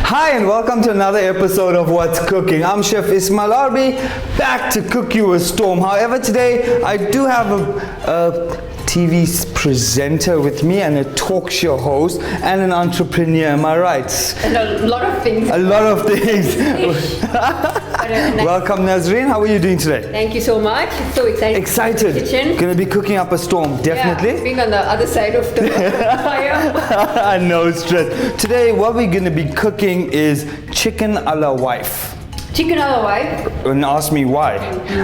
Hi and welcome to another episode of What's Cooking. I'm Chef Ismail Arbee, back to cook you a storm. However, today I do have a TV presenter with me and a talk show host and an entrepreneur. Am I right? And a lot of things. A lot of things. Welcome, Nazreen. How are you doing today? Thank you so much. So excited. Excited. Kitchen. Gonna be cooking up a storm, definitely. Yeah, being on the other side of the fire. No stress. Today, what we're gonna be cooking is chicken a la wife. Chicken a la wife. And ask me why.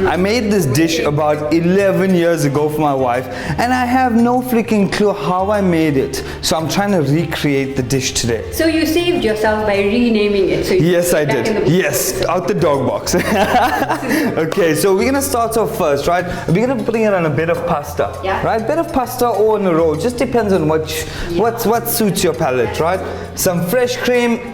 I made this dish about 11 years ago for my wife, and I have no freaking clue how I made it. So I'm trying to recreate the dish today. So you saved yourself by renaming it. So Yes, I did. Yes, out the dog box. Okay, so we're gonna start off first, right? We're gonna bring it on a bit of pasta, yeah. right? Bit of pasta or in a roll, just depends on what suits your palate, right? Some fresh cream.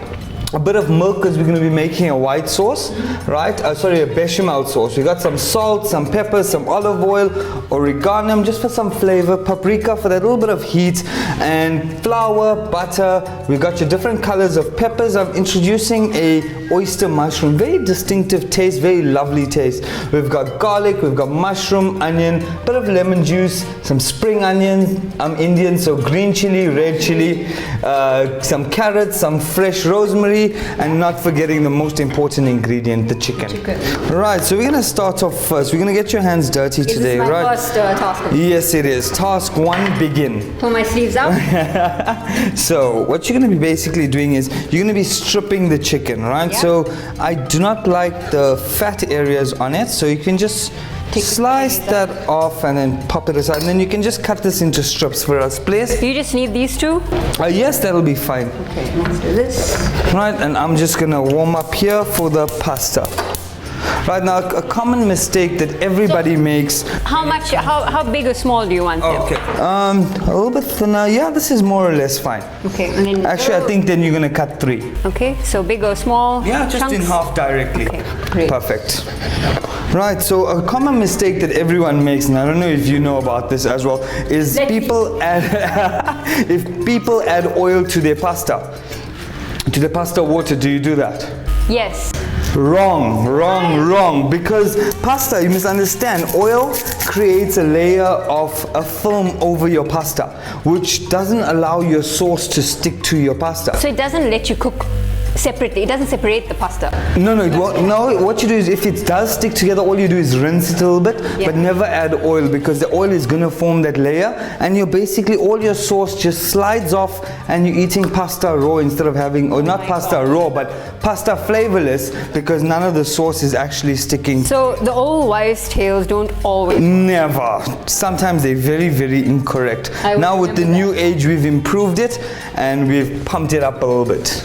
A bit of milk because we're going to be making a white sauce, right? Sorry, a bechamel sauce. We got some salt, some pepper, some olive oil, oregano just for some flavor, paprika for that little bit of heat, and flour, butter. We got your different colors of peppers. I'm introducing a oyster mushroom, very distinctive taste, very lovely taste. We've got garlic, we've got mushroom, onion, bit of lemon juice, some spring onions. I'm Indian, so green chili, red chili, some carrots, some fresh rosemary, and not forgetting the most important ingredient, the chicken. Right, so we're going to start off first. We're going to get your hands dirty today, my right? First task. Yes, it is. Task 1, begin. Pull my sleeves up. So what you're going to be basically doing is you're going to be stripping the chicken, right? Yeah. So I do not like the fat areas on it, so you can just slice that off and then pop it aside, and then you can just cut this into strips for us, please. You just need these two? Yes, that'll be fine. Okay, let's do this. Right, and I'm just gonna warm up here for the pasta. Right, now a common mistake that everybody makes. How much? How big or small do you want them? Okay, a little bit thinner. Yeah, this is more or less fine. Okay, and then actually I think then you're gonna cut 3. Okay, so big or small? Yeah, just chunks? in half directly. Okay, great. Perfect. Right, so a common mistake that everyone makes, and I don't know if you know about this as well, is people add if people add oil to their pasta water. Do you do that? Yes. Wrong, because pasta, you misunderstand, oil creates a layer of a film over your pasta, which doesn't allow your sauce to stick to your pasta. So it doesn't let you cook separately, it doesn't separate the pasta? No, what you do is if it does stick together, all you do is rinse it a little bit, but never add oil, because the oil is going to form that layer, and you're basically, all your sauce just slides off, and you're eating pasta raw instead of having, or not pasta raw, but pasta flavorless, because none of the sauce is actually sticking. So the old wives' tales don't always. Never. Sometimes they're very, very incorrect. Now with the new age, we've improved it, and we've pumped it up a little bit.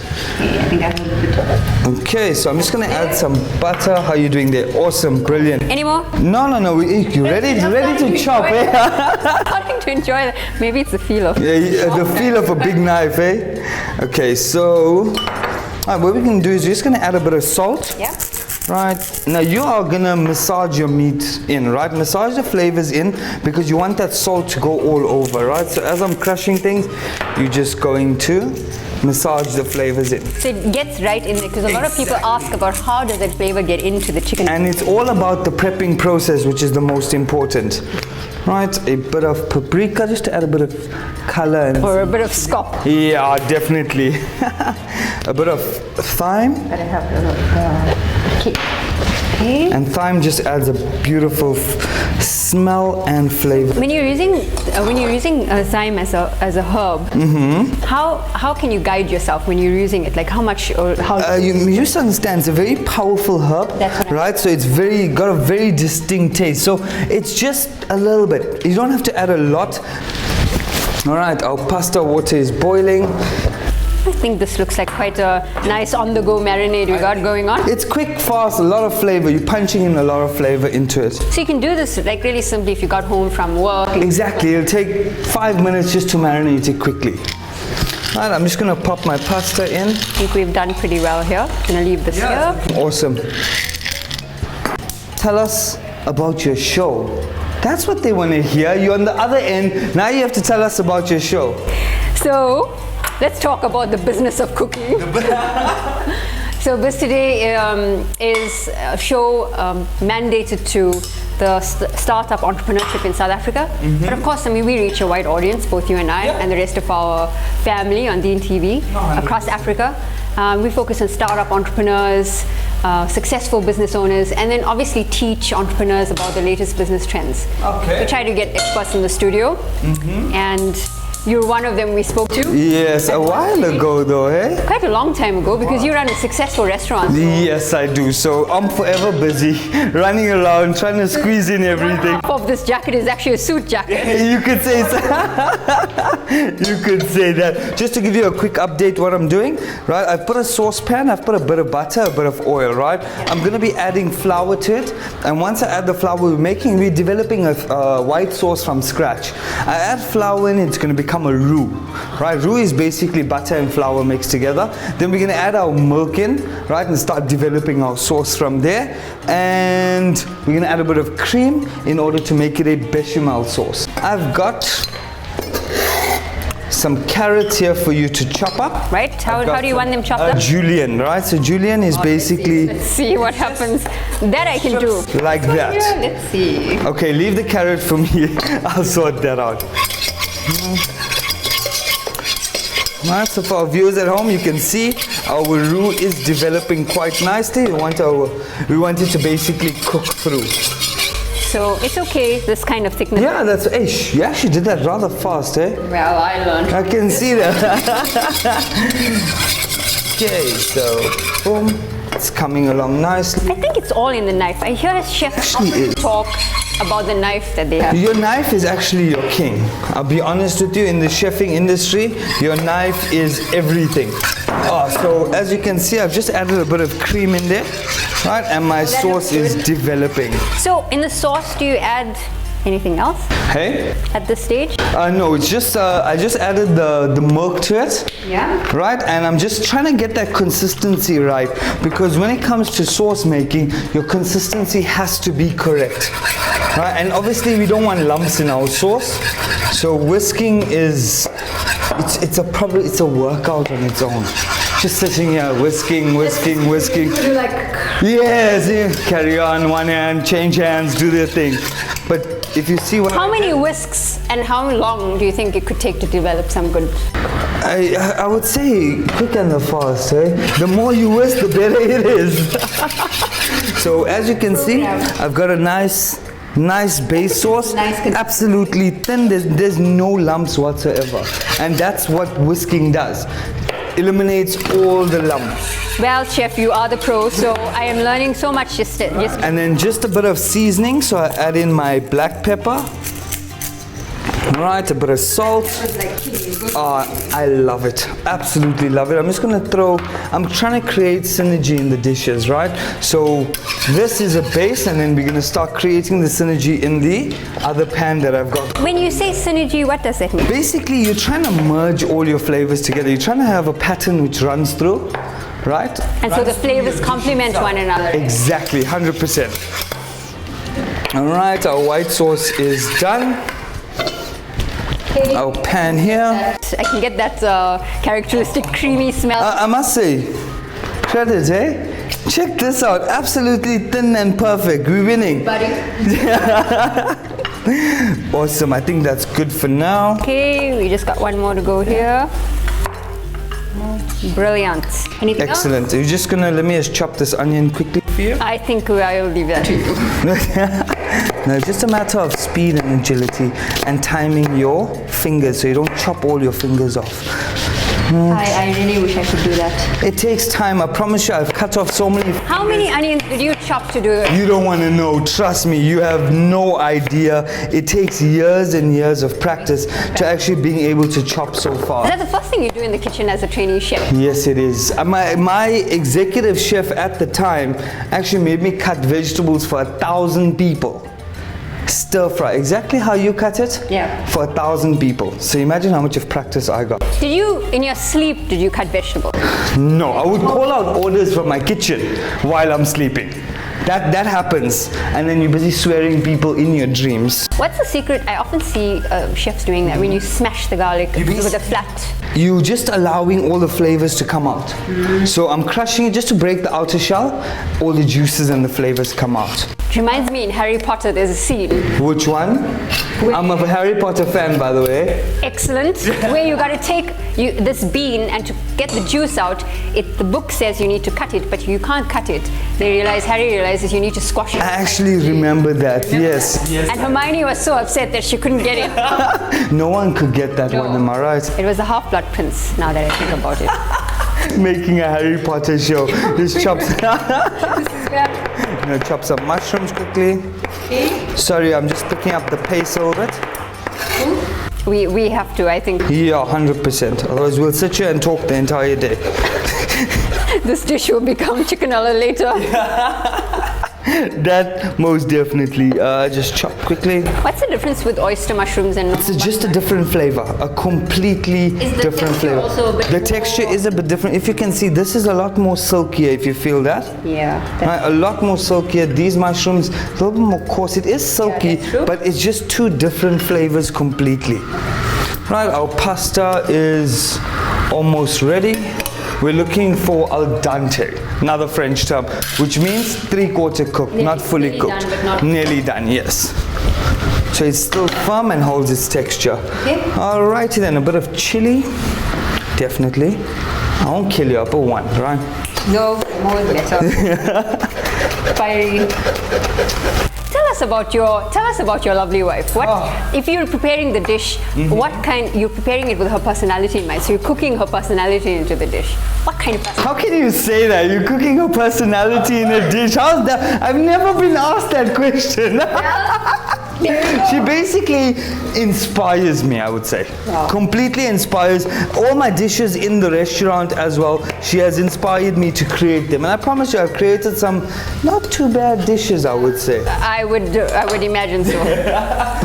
Okay, so I'm just going to add some butter. How are you doing there? Awesome, brilliant. Any more? No. You ready to chop, eh? I'm starting to enjoy that. Maybe it's the feel of the feel of a big knife, eh? Okay, so what we're going to do is we're just going to add a bit of salt. Yeah. Right, now you are going to massage your meat in, right? Massage the flavors in, because you want that salt to go all over, right? So as I'm crushing things, you're just going to massage the flavors in. So it gets right in there, because a lot of people ask about how does that flavor get into the chicken. And it's all about the prepping process, which is the most important. Right, a bit of paprika, just to add a bit of color. Or a bit of scop. Yeah, definitely. A bit of thyme. Gotta have a little, okay. And thyme just adds a beautiful smell and flavor. When you're using thyme as a herb, how can you guide yourself when you're using it? Like how much or how? You just understand it's a very powerful herb, right? So it's got a very distinct taste. So it's just a little bit. You don't have to add a lot. All right, our pasta water is boiling. I think this looks like quite a nice on-the-go marinade we got going on. It's quick, fast, a lot of flavor. You're punching in a lot of flavor into it. So you can do this like really simply if you got home from work. Exactly. It'll take 5 minutes just to marinate it quickly. Right, I'm just going to pop my pasta in. I think we've done pretty well here. I'm going to leave this here. Awesome. Tell us about your show. That's what they want to hear. You're on the other end. Now you have to tell us about your show. So let's talk about the business of cooking. So Biz Today is a show mandated to the startup entrepreneurship in South Africa. But of course, I mean, we reach a wide audience, both you and I, and the rest of our family on Deen TV across Africa. We focus on startup entrepreneurs, successful business owners, and then obviously teach entrepreneurs about the latest business trends. We try to get experts in the studio, and you're one of them we spoke to. Yes, a while ago though, eh? Quite a long time ago, because you run a successful restaurant. So. Yes, I do. So I'm forever busy running around trying to squeeze in everything. Half of this jacket is actually a suit jacket. You could say so. You could say that. Just to give you a quick update what I'm doing, right? I've put a saucepan, I've put a bit of butter, a bit of oil, right? I'm going to be adding flour to it, and once I add the flour we're developing a white sauce from scratch. I add flour in, it's going to become a roux, right? Roux is basically butter and flour mixed together. Then we're going to add our milk in, right, and start developing our sauce from there. And we're going to add a bit of cream in order to make it a bechamel sauce. I've got some carrots here for you to chop up. Right? How do you want them chopped up? Julienne, right? So Julienne is basically... Let's see what happens. That I can do. Like that. Let's see. Okay, leave the carrot for me. I'll sort that out. Right, so for our viewers at home, you can see our roux is developing quite nicely. We want it to basically cook through. So it's okay, this kind of thickness. Yeah, that's, hey, you actually did that rather fast, eh? Well, I learned. I can see that. Okay, so boom, it's coming along nicely. I think it's all in the knife. I hear chefs often talk about the knife that they have. Your knife is actually your king. I'll be honest with you, in the chefing industry, your knife is everything. So as you can see, I've just added a bit of cream in there, right? And my sauce is developing. So in the sauce, do you add anything else? Hey? At this stage? No, it's just, I just added the milk to it. Yeah. Right? And I'm just trying to get that consistency right, because when it comes to sauce making, your consistency has to be correct. Right? And obviously we don't want lumps in our sauce. So whisking is, it's a workout on its own. Just sitting here, whisking. You're like... Yes, carry on, one hand, change hands, do their thing. But if you see what... How many whisks and how long do you think it could take to develop some good... I would say quick and the fast, eh? The more you whisk, the better it is. So as you can see, I've got a nice base sauce, absolutely thin. There's no lumps whatsoever, and that's what whisking does. Eliminates all the lumps. Well, chef, you are the pro, so I am learning so much just And then just a bit of seasoning, so I add in my black pepper. Right, a bit of salt. I love it, absolutely love it. I'm just gonna I'm trying to create synergy in the dishes, right? So this is a base, and then we're gonna start creating the synergy in the other pan that I've got. When you say synergy, what does that mean? Basically, you're trying to merge all your flavors together. You're trying to have a pattern which runs through, right? And so the flavors complement one another. Exactly, 100%. All right, our white sauce is done. Our pan here. I can get that characteristic creamy smell. I must say, credit, eh? Check this out, absolutely thin and perfect. We're winning. Buddy. Awesome, I think that's good for now. Okay, we just got one more to go here. Brilliant. Anything Excellent. else? You're just gonna let me just chop this onion quickly for you. I think I will leave that to you. No, it's just a matter of speed and agility and timing your fingers so you don't chop all your fingers off. I really wish I could do that. It takes time, I promise you. I've cut off so many. How many onions did you chop to do it? You don't want to know, trust me, you have no idea. It takes years and years of practice to actually being able to chop so far. Is that the first thing you do in the kitchen as a trainee chef? Yes, it is. My executive chef at the time actually made me cut vegetables for 1,000 people. Stir fry, exactly how you cut it, yeah, for 1,000 people. So imagine how much of practice I got. Did you, in your sleep, did you cut vegetables? No, I would call out orders from my kitchen while I'm sleeping. That happens, and then you're busy swearing people in your dreams. What's the secret? I often see chefs doing that when you smash the garlic with a flat. You just allowing all the flavors to come out. So I'm crushing it just to break the outer shell. All the juices and the flavors come out. It reminds me in Harry Potter there's a scene. Which one? I'm a Harry Potter fan, by the way. Excellent. Where you got to take this bean, and to get the juice out, the book says you need to cut it, but you can't cut it. Harry realizes you need to squash it. I actually remember that, yes. And Hermione was so upset that she couldn't get it. No one could get that one, am I right? It was the Half-Blood Prince, now that I think about it. Making a Harry Potter show. Just chop some mushrooms quickly. Sorry, I'm just picking up the pace a little bit. We have to, I think. Yeah, 100%. Otherwise, we'll sit here and talk the entire day. This dish will become chicken alla later. That most definitely. Just chop quickly. What's the difference with oyster mushrooms and It's just a different flavor, a completely different flavor. The texture is a bit different. If you can see, this is a lot more silkier, if you feel that. Yeah. Right, a lot more silkier. These mushrooms, a little bit more coarse. It is silky, but it's just two different flavors completely. Right, our pasta is almost ready. We're looking for al dente, another French term, which means 3/4 cooked, not fully cooked. Nearly done, yes. So it's still firm and holds its texture. Okay. Alrighty then, a bit of chili, definitely. I won't kill you up, but one, right? No, more is better. Fiery. Tell us about your lovely wife. What if you're preparing the dish? What kind? You're preparing it with her personality in mind. So you're cooking her personality into the dish. What kind of personality? How can you say that? You're cooking her personality in a dish. How's that? I've never been asked that question. She basically inspires me, I would say. Wow. Completely inspires all my dishes in the restaurant as well. She has inspired me to create them, and I promise you, I've created some not too bad dishes, I would say. I would imagine so.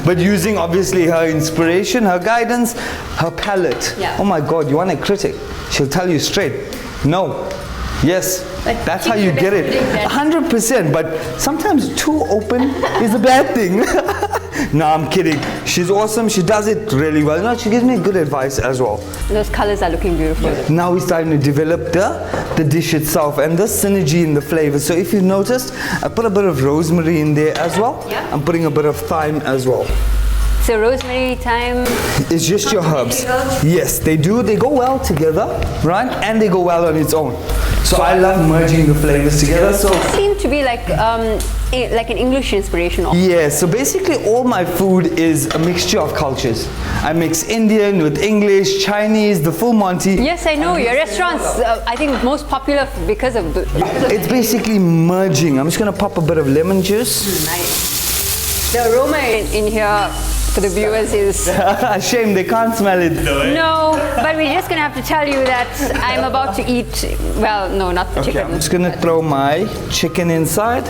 But using obviously her inspiration, her guidance, her palate. Yeah. Oh my God, you want a critic? She'll tell you straight, no. Yes, But that's how you get it. 100%, but sometimes too open is a bad thing. No, I'm kidding. She's awesome. She does it really well. No, she gives me good advice as well. Those colors are looking beautiful. Now we're starting to develop the dish itself and the synergy in the flavors. So if you've noticed, I put a bit of rosemary in there as well. Yeah. I'm putting a bit of thyme as well. So rosemary, thyme. It's just your herbs. Yes, they do. They go well together, right? And they go well on its own. So I love merging the flavors together. So Seem to be like an English inspiration. yeah, so basically all my food is a mixture of cultures. I mix Indian with English, Chinese, the full Monty. Yes, I know. Your restaurant's, I think, most popular because of the... It's basically merging. I'm just going to pop a bit of lemon juice. Nice. The aroma in here for the viewers is... Shame they can't smell it. No, but we're just going to have to tell you that I'm about to eat... Well, no, not the Okay, chicken. I'm just going to throw my chicken inside.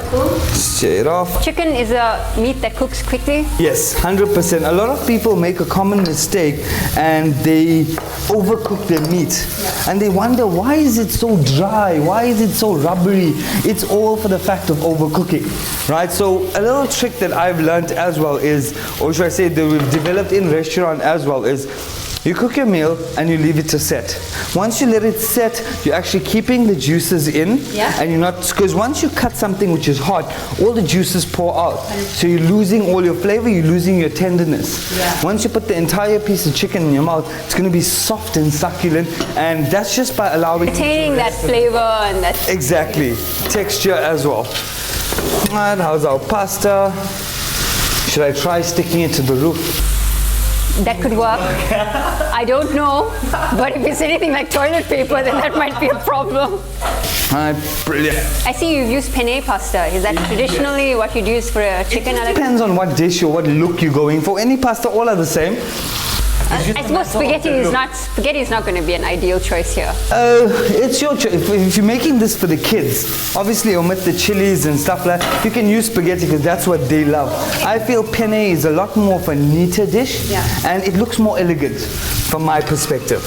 Stir it off. Chicken is a meat that cooks quickly. Yes, 100%. A lot of people make a common mistake and they overcook their meat. And they wonder, why is it so dry? Why is it so rubbery? It's all for the fact of overcooking, right? So a little trick that I've learned as well is, or should I say that we've developed in restaurant as well, is you cook your meal and you leave it to set. Once you let it set, you're actually keeping the juices in, and you're not, because once you cut something which is hot, all the juices pour out. So you're losing all your flavor, you're losing your tenderness. Once you put the entire piece of chicken in your mouth, it's going to be soft and succulent, and that's just by allowing... Retaining that flavor and that... Exactly. Texture as well. Alright, how's our pasta? Should I try sticking it to the roof? That could work. I don't know, but if it's anything like toilet paper, then that might be a problem. Alright, brilliant. I see you've used penne pasta. Is that traditionally what you'd use for a chicken? It depends on what dish or what look you're going for. Any pasta, all are the same. I suppose spaghetti is not going to be an ideal choice here. It's your choice. If you're making this for the kids, obviously omit the chilies and stuff like that. You can use spaghetti because that's what they love. I feel penne is a lot more of a neater dish, and it looks more elegant from my perspective.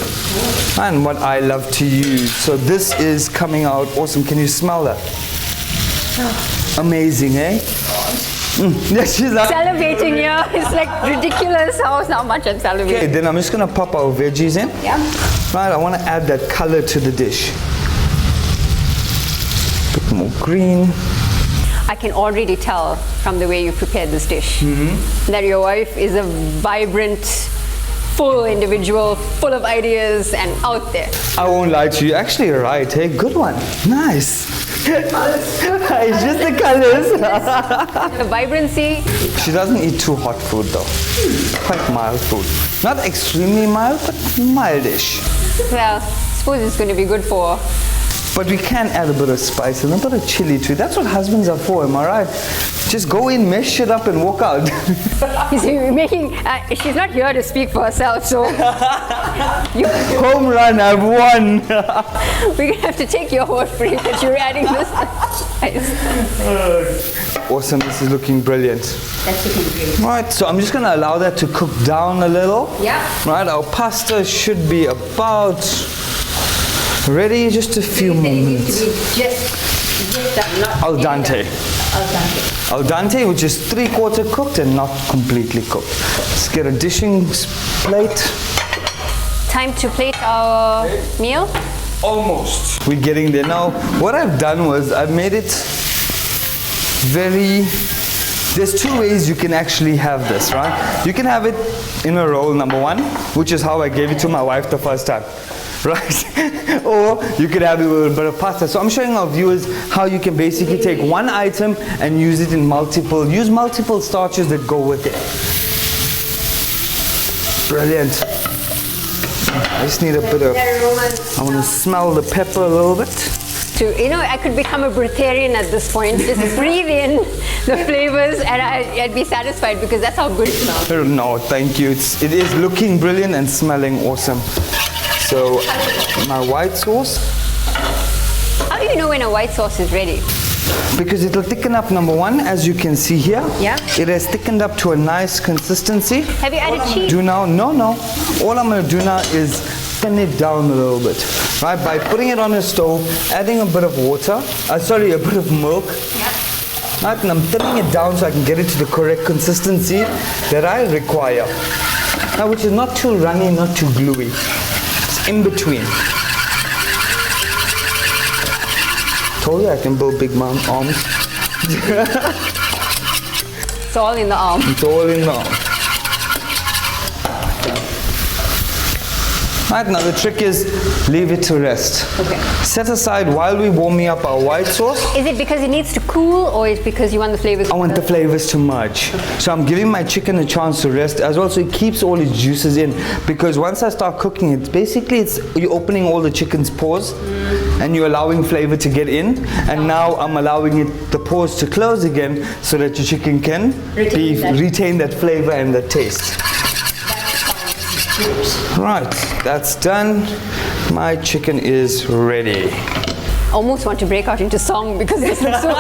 And what I love to use. So this is coming out awesome. Can you smell that? Amazing, eh? Yeah, she's like, Salivating here. It's like ridiculous how much I'm salivating. okay, then I'm just gonna pop our veggies in. Yeah. Right, I want to add that color to the dish. Bit more green. I can already tell from the way you prepared this dish that your wife is a vibrant, full individual, full of ideas and out there. I won't lie to you. Actually, you're right. Hey, good one. Nice. It's just the colors. The vibrancy. She doesn't eat too hot food though. Quite mild food. Not extremely mild, but mildish. Well, I suppose it's going to be good for. But we can add a bit of spice and a bit of chili too. That's what husbands are for, am I right? Just go in, mess shit up and walk out. You see, we're making. She's not here to speak for herself, so. Home run, I've won. We're gonna have to take your word for it that you're adding this. Awesome, this is looking brilliant. That's looking great. Right, so I'm just gonna allow that to cook down a little. Yeah. Right, our pasta should be about ready, just a few more minutes. Just done, not Al dente. Al dente. Al dente, which is 3/4 cooked and not completely cooked. Let's get a dishing plate. Time to plate our meal. Almost. We're getting there. Now, what I've done was I've made it very... There's two ways you can actually have this, right? You can have it in a roll, number one, which is how I gave it to my wife the first time. Right? Or you could have it with a bit of pasta. So I'm showing our viewers how you can basically take one item and use it in use multiple starches that go with it. Brilliant. I just need a bit of, I want to smell the pepper a little bit. I could become a breatharian at this point. Just breathe in the flavors and I'd be satisfied because that's how good it smells. No, thank you. It is looking brilliant and smelling awesome. So, my white sauce. How do you know when a white sauce is ready? Because it'll thicken up, number one, as you can see here. Yeah. It has thickened up to a nice consistency. Have you added cheese? No. All I'm going to do now is thin it down a little bit. Right, by putting it on a stove, adding a bit of water, a bit of milk. Yeah. Right, and I'm thinning it down so I can get it to the correct consistency that I require. Now, which is not too runny, not too gluey. It's in between. Told you I can build big arms. It's all in the arm. It's all in the arm. Right, now the trick is leave it to rest. Okay. Set aside while we're warming up our white sauce. Is it because it needs to cool or is it because you want the flavors? I want the flavors to merge. So I'm giving my chicken a chance to rest as well, so it keeps all its juices in. Because once I start cooking it, basically you're opening all the chicken's pores and you're allowing flavor to get in. And now I'm allowing the pores to close again so that your chicken can retain that flavor and that taste. Right, that's done. My chicken is ready. Almost want to break out into song because this looks so.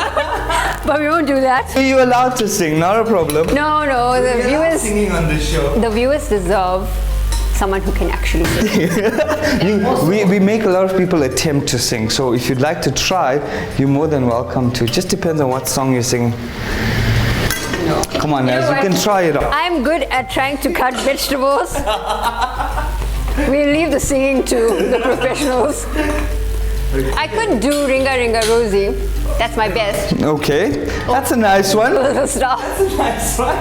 But we won't do that. Are you allowed to sing? Not a problem. No. The viewers. Singing on this show. The viewers deserve someone who can actually sing. We make a lot of people attempt to sing. So if you'd like to try, you're more than welcome to. It just depends on what song you're singing. Come on, Naz, you can try it out. I'm good at trying to cut vegetables. We'll leave the singing to the professionals. I could do Ringa Ringa Rosie. That's my best. Okay, that's a nice one. That's a nice one.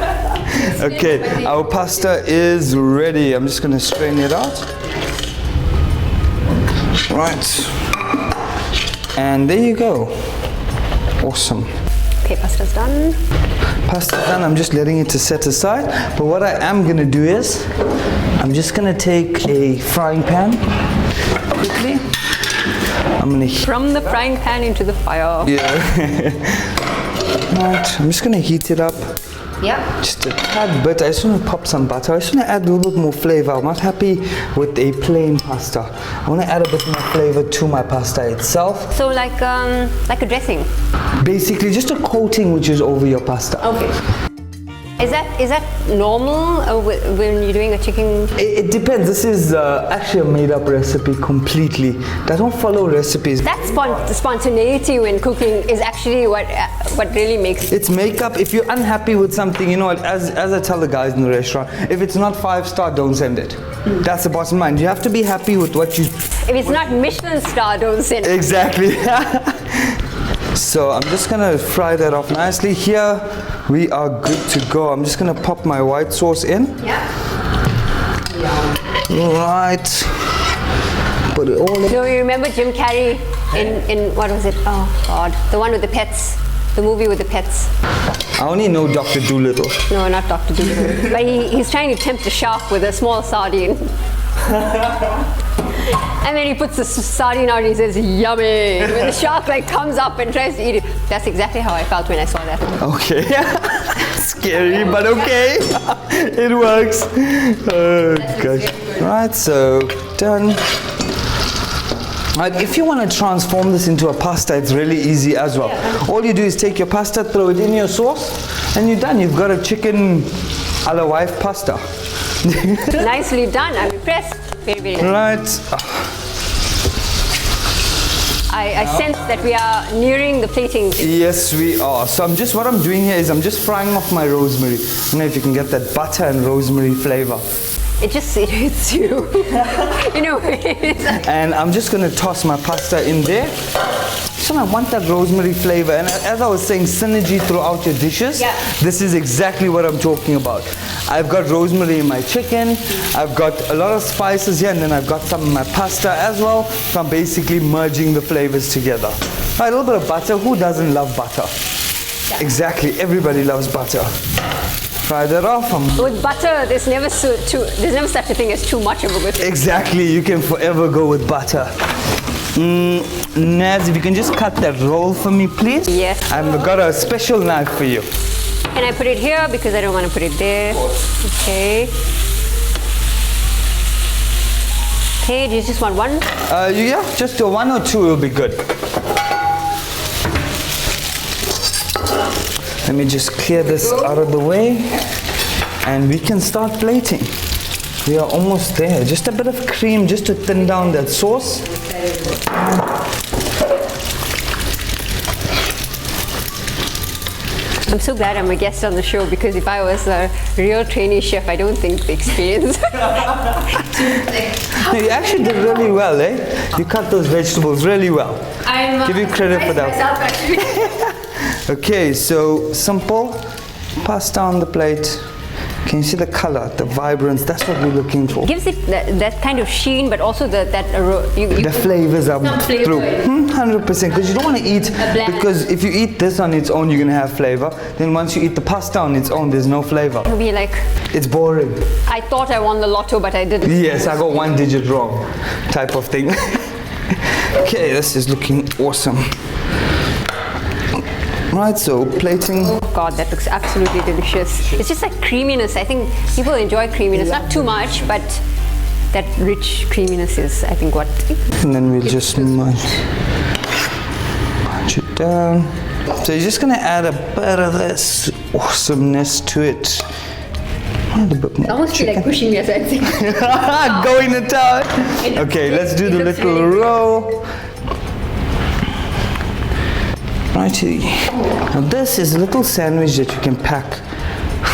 Okay, our pasta is ready. I'm just going to strain it out. Right. And there you go. Awesome. Okay, pasta's done. Pasta's done. I'm just letting it to set aside. But what I am going to do is, I'm just going to take a frying pan quickly. I'm going to from the frying pan into the fire. Yeah. Right. I'm just going to heat it up. Yeah. Just a tad bit. I just want to pop some butter. I just want to add a little bit more flavor. I'm not happy with a plain pasta. I want to add a bit more flavor to my pasta itself. So like a dressing? Basically, just a coating which is over your pasta. Okay. Is that normal when you're doing a chicken? It depends. This is actually a made-up recipe completely. I don't follow recipes. That spontaneity when cooking is actually what really makes it. It's makeup. If you're unhappy with something, you know what, as I tell the guys in the restaurant, if it's not 5-star, don't send it. That's the bottom line. You have to be happy with what you... If it's not Michelin star, don't send it. Exactly. So I'm just gonna fry that off nicely. Here we are good to go. I'm just gonna pop my white sauce in. Yeah. Right. Put it all in. So you remember Jim Carrey in what was it? Oh God, the one with the pets. The movie with the pets. I only know Dr. Dolittle. No, not Dr. Dolittle. But he's trying to tempt a shark with a small sardine. And then he puts the sardine out and he says, yummy. When the shark like comes up and tries to eat it. That's exactly how I felt when I saw that. Okay. Scary, but okay. It works. Oh, gosh. Right, so done. Right, if you want to transform this into a pasta, it's really easy as well. All you do is take your pasta, throw it in your sauce, and you're done. You've got a chicken a la wife pasta. Nicely done. I'm impressed. Very, very nice. Right. I sense that we are nearing the plating. Yes, we are. So what I'm doing here is I'm just frying off my rosemary. I don't know if you can get that butter and rosemary flavor. It hits you. In a way. And I'm just going to toss my pasta in there. So I want that rosemary flavor. And as I was saying, synergy throughout your dishes. Yeah. This is exactly what I'm talking about. I've got rosemary in my chicken. I've got a lot of spices here, and then I've got some in my pasta as well. So I'm basically merging the flavors together. Right, a little bit of butter. Who doesn't love butter? Yeah. Exactly. Everybody loves butter. Fry that off. With butter, there's never such a thing as too much of a butter. Exactly. You can forever go with butter. Naz, if you can just cut that roll for me, please. Yes. I've got a special knife for you. Can I put it here because I don't want to put it there? Okay. Okay, do you just want one? Yeah, just one or two will be good. Let me just clear this out of the way and we can start plating. We are almost there. Just a bit of cream just to thin down that sauce. I'm so glad I'm a guest on the show because if I was a real trainee chef, I don't think the experience. No, you actually did really well, eh? You cut those vegetables really well. Give you credit for that. Myself, actually. Okay, so simple. Pasta on the plate. Can you see the color, the vibrance? That's what we're looking for. Gives it that kind of sheen, but also the flavors are some flavor. through. 100%, because you don't want to eat, because if you eat this on its own, you're going to have flavor. Then once you eat the pasta on its own, there's no flavor. It'll be like, it's boring. I thought I won the lotto, but I didn't. Yes, I got one digit wrong, type of thing. Okay, this is looking awesome. Right, so plating. Oh God, that looks absolutely delicious. It's just like creaminess. I think people enjoy creaminess, not too much, but that rich creaminess is, I think, what. And then we'll just munch it down. So you're just gonna add a bit of this awesomeness to it. A bit more. Almost feel like pushing me aside. Going to town. Okay, let's do the little really roll. Righty. Now this is a little sandwich that you can pack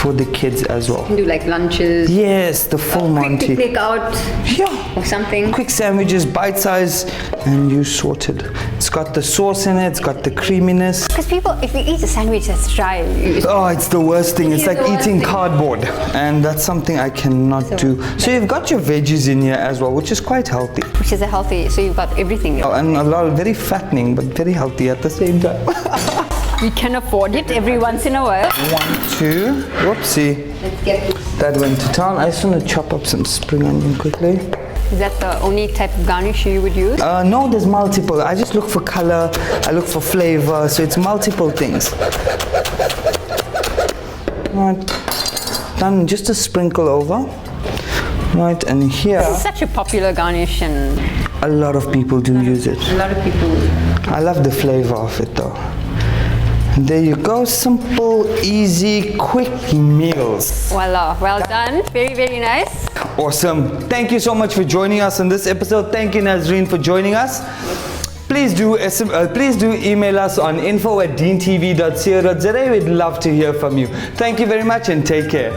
for the kids as well. Do like lunches. Yes, the full Monty. Quick picnic out. Yeah. Or something. Quick sandwiches, bite size, and you sorted. It's got the sauce in it, it's got the creaminess. Because people, if you eat a sandwich that's dry, Oh, it's the worst thing. It's like eating cardboard, and that's something I cannot do. So you've got your veggies in here as well, which is quite healthy. which is a healthy, so you've got everything. Oh, and a lot of very fattening, but very healthy at the same time. We can afford it every once in a while. 1, 2, whoopsie. Let's get this. That went to town. I just want to chop up some spring onion quickly. Is that the only type of garnish you would use? No, there's multiple. I just look for color, I look for flavor, so it's multiple things. Right, done, just a sprinkle over. Right, and here, This is such a popular garnish and a lot of people do use it. a lot of people. I love the flavor of it though. There you go, simple, easy, quick meals. Voila, well done. Very, very nice. Awesome. Thank you so much for joining us in this episode. Thank you, Nazreen, for joining us. Please do email us on info@deentv.co.za. We'd love to hear from you. Thank you very much and take care.